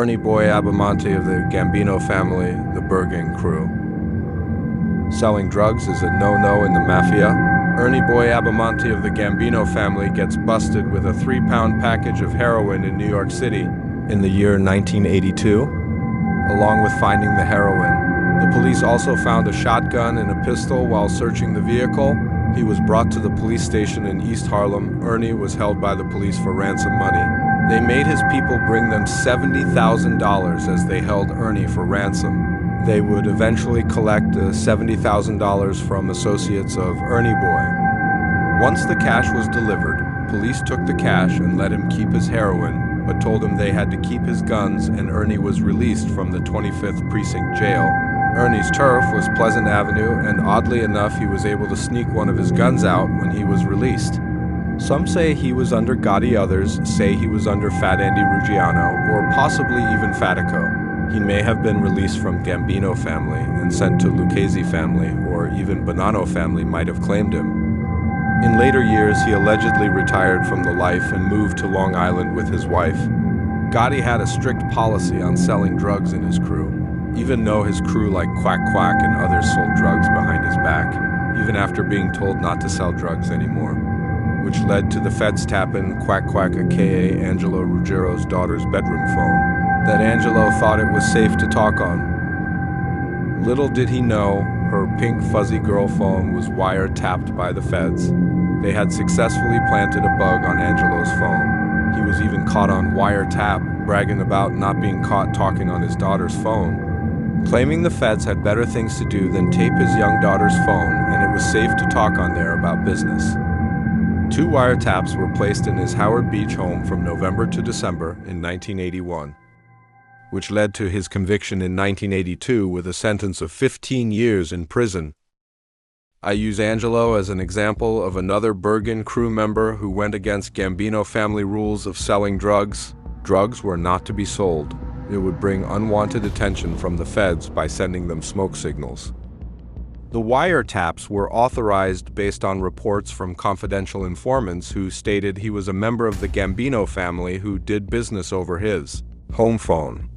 Ernie Boy Abbamonte of the Gambino family, the Bergen crew. Selling drugs is a no-no in the mafia. Ernie Boy Abbamonte of the Gambino family gets busted with a 3-pound package of heroin in New York City in the year 1982, along with finding the heroin. The police also found a shotgun and a pistol while searching the vehicle. He was brought to the police station in East Harlem. Ernie was held by the police for ransom money. They made his people bring them $70,000 as they held Ernie for ransom. They would eventually collect the $70,000 from associates of Ernie Boy. Once the cash was delivered, police took the cash and let him keep his heroin, but told him they had to keep his guns, and Ernie was released from the 25th Precinct Jail. Ernie's turf was Pleasant Avenue, and oddly enough, he was able to sneak one of his guns out when he was released. Some say he was under Gotti, others say he was under Fat Andy Ruggiano, or possibly even Fatico. He may have been released from Gambino family and sent to Lucchese family, or even Bonanno family might have claimed him. In later years, he allegedly retired from the life and moved to Long Island with his wife. Gotti had a strict policy on selling drugs in his crew, even though his crew like Quack Quack and others sold drugs behind his back, even after being told not to sell drugs anymore, which led to the feds tapping Quack Quack, aka Angelo Ruggiero's daughter's bedroom phone, that Angelo thought it was safe to talk on. Little did he know, her pink fuzzy girl phone was wiretapped by the feds. They had successfully planted a bug on Angelo's phone. He was even caught on wiretap, bragging about not being caught talking on his daughter's phone, claiming the feds had better things to do than tape his young daughter's phone, and it was safe to talk on there about business. 2 wiretaps were placed in his Howard Beach home from November to December in 1981, which led to his conviction in 1982 with a sentence of 15 years in prison. I use Angelo as an example of another Bergen crew member who went against Gambino family rules of selling drugs. Drugs were not to be sold. It would bring unwanted attention from the feds by sending them smoke signals. The wiretaps were authorized based on reports from confidential informants who stated he was a member of the Gambino family who did business over his home phone.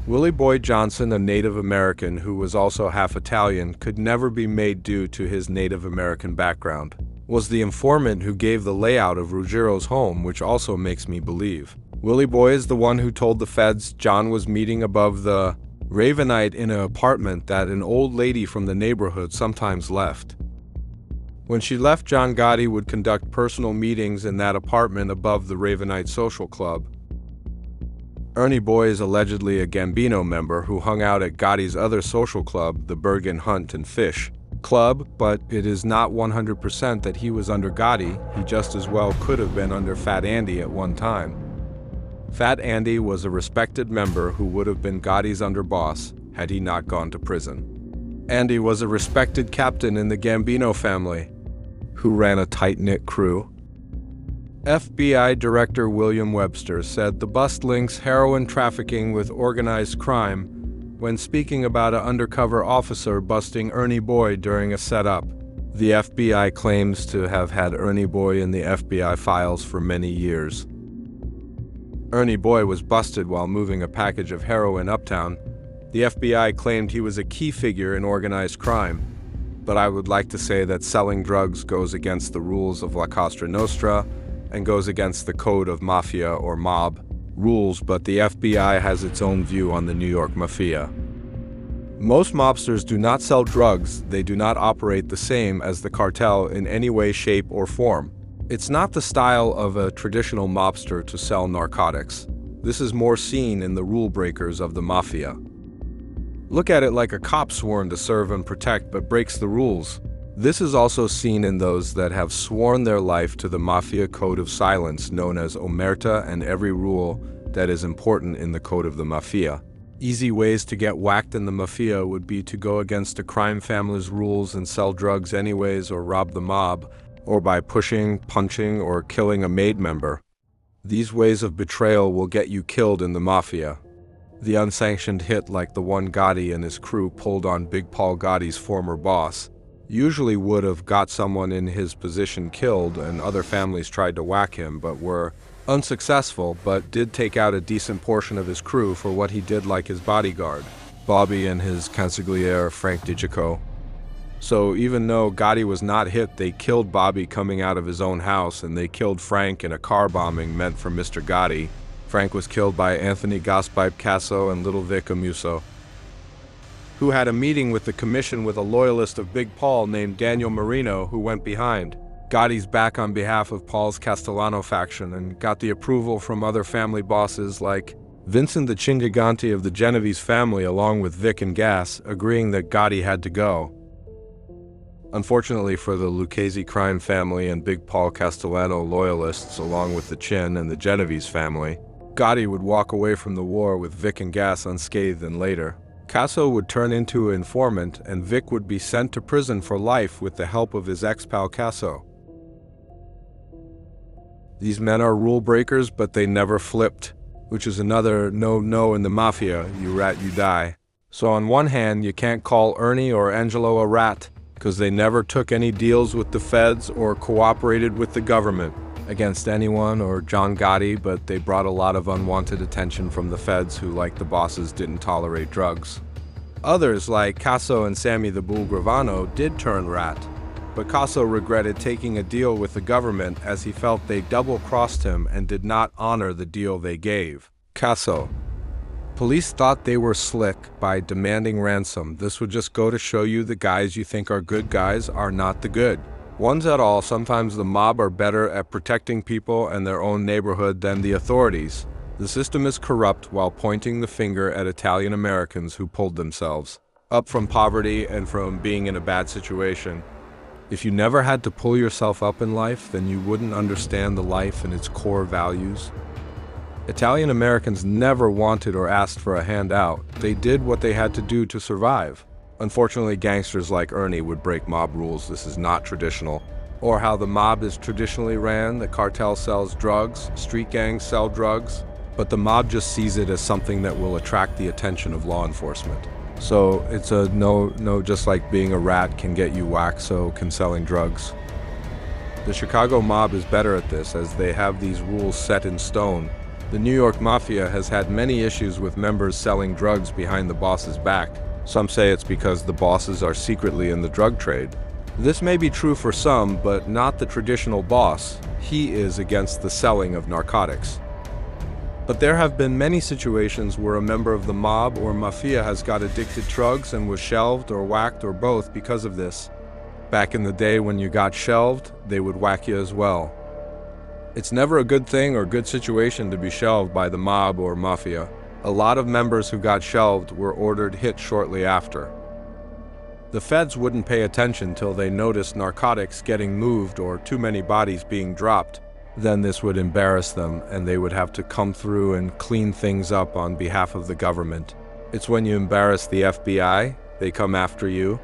Willie Boy Johnson, a Native American who was also half Italian, could never be made due to his Native American background, was the informant who gave the layout of Ruggiero's home, which also makes me believe. Willie Boy is the one who told the feds John was meeting above the Ravenite in an apartment that an old lady from the neighborhood sometimes left. When she left, John Gotti would conduct personal meetings in that apartment above the Ravenite Social Club. Ernie Boy is allegedly a Gambino member who hung out at Gotti's other social club, the Bergen Hunt and Fish Club, but it is not 100% that he was under Gotti. He just as well could have been under Fat Andy at one time. Fat Andy was a respected member who would have been Gotti's underboss had he not gone to prison. Andy was a respected captain in the Gambino family who ran a tight-knit crew. FBI Director William Webster said the bust links heroin trafficking with organized crime when speaking about an undercover officer busting Ernie Boy during a setup. The FBI claims to have had Ernie Boy in the FBI files for many years. Ernie Boy was busted while moving a package of heroin uptown. The FBI claimed he was a key figure in organized crime, but I would like to say that selling drugs goes against the rules of La Cosa Nostra and goes against the code of mafia or mob rules, but the FBI has its own view on the New York Mafia. Most mobsters do not sell drugs. They do not operate the same as the cartel in any way, shape, or form. It's not the style of a traditional mobster to sell narcotics. This is more seen in the rule breakers of the mafia. Look at it like a cop sworn to serve and protect but breaks the rules. This is also seen in those that have sworn their life to the mafia code of silence known as omerta and every rule that is important in the code of the mafia. Easy ways to get whacked in the mafia would be to go against a crime family's rules and sell drugs anyways or rob the mob, or by pushing, punching, or killing a maid member. These ways of betrayal will get you killed in the mafia. The unsanctioned hit like the one Gotti and his crew pulled on Big Paul Gotti's former boss usually would have got someone in his position killed, and other families tried to whack him but were Unsuccessful, but did take out a decent portion of his crew for what he did, like his bodyguard, Bobby and his consigliere Frank DiGiaco. So even though Gotti was not hit, they killed Bobby coming out of his own house, and they killed Frank in a car bombing meant for Mr. Gotti. Frank was killed by Anthony Gaspipe Casso and Little Vic Amuso, who had a meeting with the commission with a loyalist of Big Paul named Daniel Marino, who went behind Gotti's back on behalf of Paul's Castellano faction and got the approval from other family bosses like Vincent the Chingaganti of the Genovese family, along with Vic and Gas, agreeing that Gotti had to go. Unfortunately for the Lucchese crime family and Big Paul Castellano loyalists, along with the Chin and the Genovese family, Gotti would walk away from the war with Vic and Gas unscathed, and later Casso would turn into an informant and Vic would be sent to prison for life with the help of his ex-pal Casso. These men are rule breakers, but they never flipped, which is another no in the mafia: you rat, you die. So on one hand, you can't call Ernie or Angelo a rat, because they never took any deals with the feds or cooperated with the government against anyone or John Gotti, but they brought a lot of unwanted attention from the feds who, like the bosses, didn't tolerate drugs. Others, like Casso and Sammy the Bull Gravano, did turn rat, but Casso regretted taking a deal with the government as he felt they double-crossed him and did not honor the deal they gave. Casso: police thought they were slick by demanding ransom. This would just go to show you the guys you think are good guys are not the good ones at all. Sometimes the mob are better at protecting people and their own neighborhood than the authorities. The system is corrupt while pointing the finger at Italian Americans who pulled themselves up from poverty and from being in a bad situation. If you never had to pull yourself up in life, then you wouldn't understand the life and its core values. Italian Americans never wanted or asked for a handout. They did what they had to do to survive. Unfortunately, gangsters like Ernie would break mob rules. This is not traditional. Or how the mob is traditionally ran: the cartel sells drugs, street gangs sell drugs, but the mob just sees it as something that will attract the attention of law enforcement. So it's a no, just like being a rat can get you whacked, so can selling drugs. The Chicago mob is better at this, as they have these rules set in stone. The New York Mafia has had many issues with members selling drugs behind the boss's back. Some say it's because the bosses are secretly in the drug trade. This may be true for some, but not the traditional boss. He is against the selling of narcotics. But there have been many situations where a member of the mob or mafia has got addicted to drugs and was shelved or whacked or both because of this. Back in the day when you got shelved, they would whack you as well. It's never a good thing or good situation to be shelved by the mob or mafia. A lot of members who got shelved were ordered hit shortly after. The feds wouldn't pay attention till they noticed narcotics getting moved or too many bodies being dropped. Then this would embarrass them, and they would have to come through and clean things up on behalf of the government. It's when you embarrass the FBI, they come after you.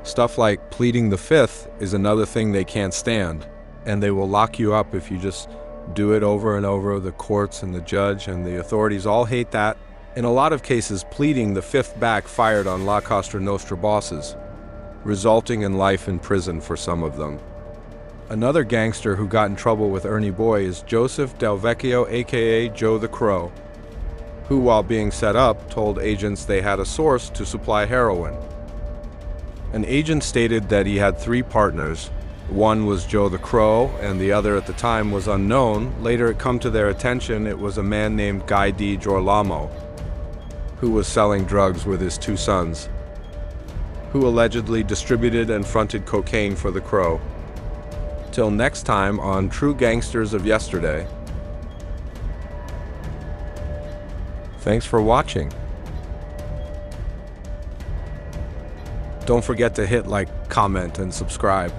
Stuff like pleading the fifth is another thing they can't stand, and they will lock you up if you just do it over and over. The courts and the judge and the authorities all hate that. In a lot of cases, pleading the fifth backfired on La Cosa Nostra bosses, resulting in life in prison for some of them. Another gangster who got in trouble with Ernie Boy is Joseph Del Vecchio, aka Joe the Crow, who, while being set up, told agents they had a source to supply heroin. An agent stated that he had 3 partners. One was Joe the Crow, and the other at the time was unknown. Later it come to their attention it was a man named Guy Di Girolamo, who was selling drugs with his 2 sons, who allegedly distributed and fronted cocaine for the Crow. Till next time on True Gangsters of Yesterday. Thanks for watching. Don't forget to hit like, comment, and subscribe.